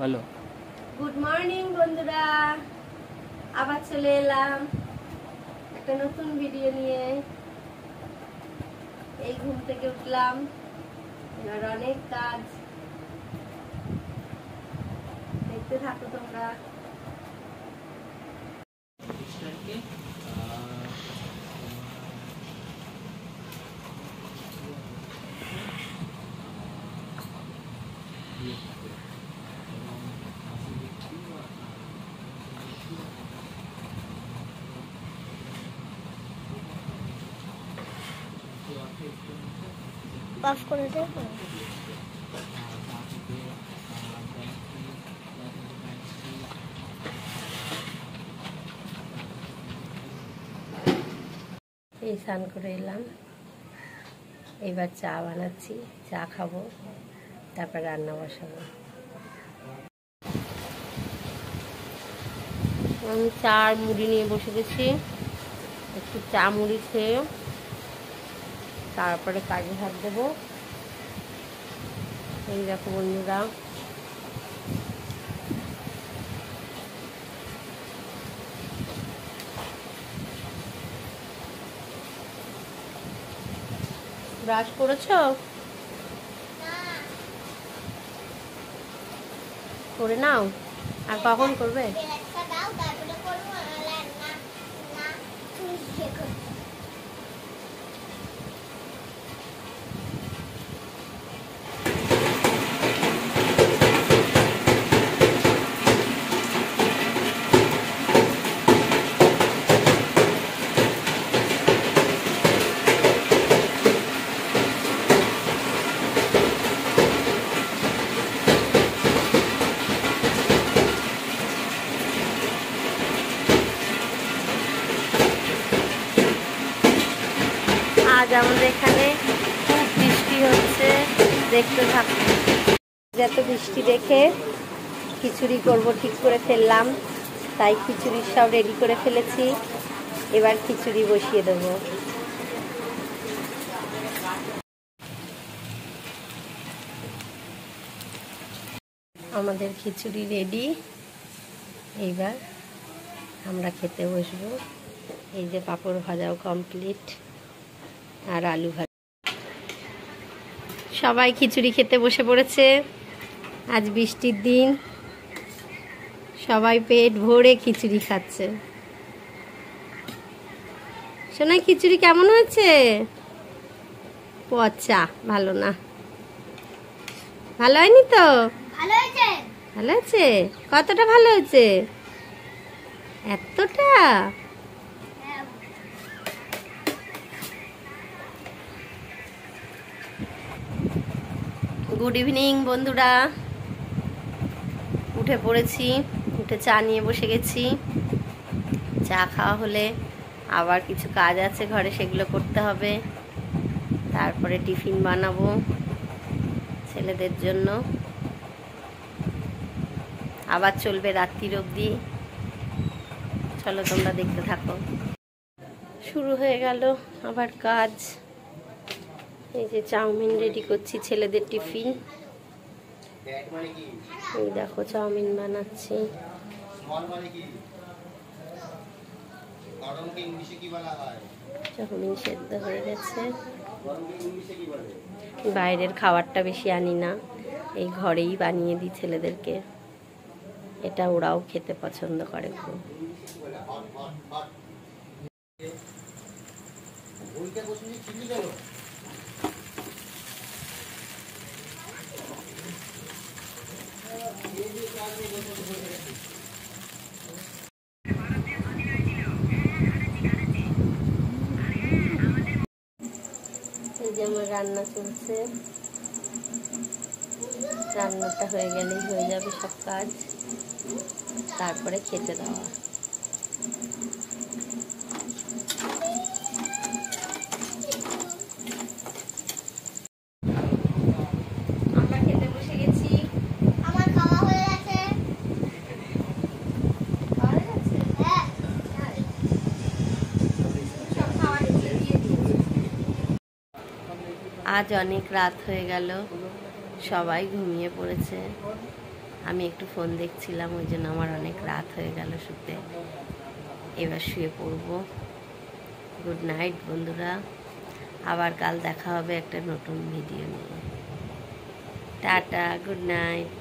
বলো। Good morning বন্ধুরা, আবার চলে এলাম একটা নতুন ভিডিও নিয়ে। এই ঘুম থেকে উঠলাম, এবার অনেক কাজ, দেখতে থাকো তোমরা। অফ করে দেব। এই স্নান করে এলাম, এবার চা বানাচ্ছি, চা খাবো, তারপর রান্না বসাবো। আমি চা আর মুড়ি নিয়ে বসে গেছি, একটু চা মুড়ি খেয়ে তারপরে কাজে হাত দেবো। এই দেখো বন্ধুরা, ব্রাশ করেছো? করে নাও। আর কখন করবে? আজ আমাদের এখানে খুব বৃষ্টি হচ্ছে, দেখতে থাকুন। যত বৃষ্টি দেখে খিচুড়ি করব ঠিক করে ফেললাম, তাই খিচুড়ি সব রেডি করে ফেলেছি। এবার খিচুড়ি বসিয়ে দেব। আমাদের খিচুড়ি রেডি, এইবার আমরা খেতে বসবো। এই যে পাঁপড় ভাজাও কমপ্লিট, আর আলু ভাজা। সবাই খিচুড়ি খেতে বসে পড়েছে। আজ বৃষ্টির দিন, সবাই পেট ভরে খিচুড়ি খাচ্ছে। শোনা, খিচুড়ি কেমন হয়েছে? পচা, ভালো না। ভালো হয়নি তো? ভালো হয়েছে। ভালো হয়েছে? কতটা ভালো হয়েছে? এতটা? গুড ইভিনিং বন্ধুরা, উঠে পড়েছি, উঠে চা নিয়ে বসে গেছি। চা খাওয়া হলে আবার কিছু কাজ আছে ঘরে, সেগুলো করতে হবে। তারপরে টিফিন বানাবো ছেলেদের জন্য, আবার চলবে রাত্রির অবধি। চলো তোমরা দেখতে থাকো। শুরু হয়ে গেল আবার কাজ। এই যে চাউমিন রেডি করছি ছেলেদের টিফিন। এই দেখো চাউমিন বানাচ্ছি। চাউমিন সেদ্ধ হয়ে গেছে। বাইরের খাবারটা বেশি আনি না, এই ঘরেই বানিয়ে দিই ছেলেদেরকে। এটা ওরাও খেতে পছন্দ করে খুব। এই যে আমার রান্না চলছে, রান্নাটা হয়ে গেলেই হয়ে যাবে সব কাজ, তারপরে খেতে দেওয়া। আমরা খেতে বসে গেছি। আমার খাওয়া হয়ে গেছে। হয়ে গেছে? হ্যাঁ। সব খাবার দিয়ে দিয়েছি। আজ অনেক রাত হয়ে গেল, সবাই ঘুমিয়ে পড়েছে। আমি একটু ফোন দেখছিলাম, ওই জন্য আমার অনেক রাত হয়ে গেল শুতে। এবার শুয়ে পড়বো। গুড নাইট বন্ধুরা, আবার কাল দেখা হবে একটা নতুন ভিডিও নিয়ে। Tata, good night.